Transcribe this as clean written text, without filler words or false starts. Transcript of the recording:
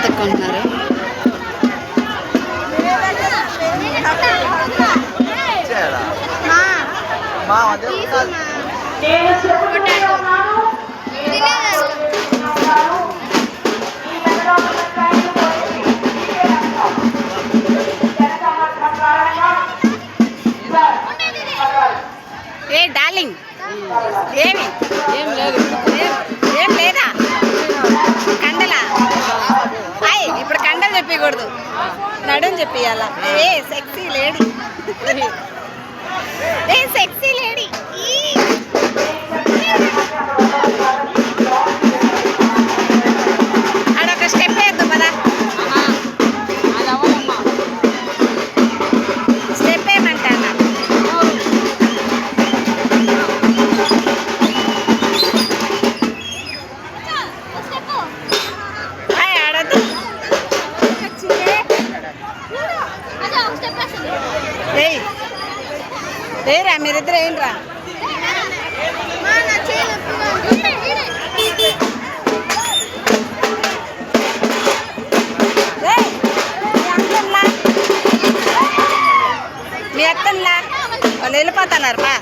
ఎత్తుక్కుంటున్నారు. ఏ darling ఏమి ఏం లేదు ఏం లేదా కండలా అయ్ ఇప్పుడు కండలు చెప్పకూడదు నడుం చెప్పియాల ఏ సెక్సీ లేడీ ఏ సెక్సీ లేడీ ఆడొక స్టెప్ వేద్దు పదా స్టెప్ ఏమంటా ఏరా మీరిద్దరు ఏంట్రా మీ అత్తన్లా వాళ్ళు వెళ్ళిపోతున్నారు బా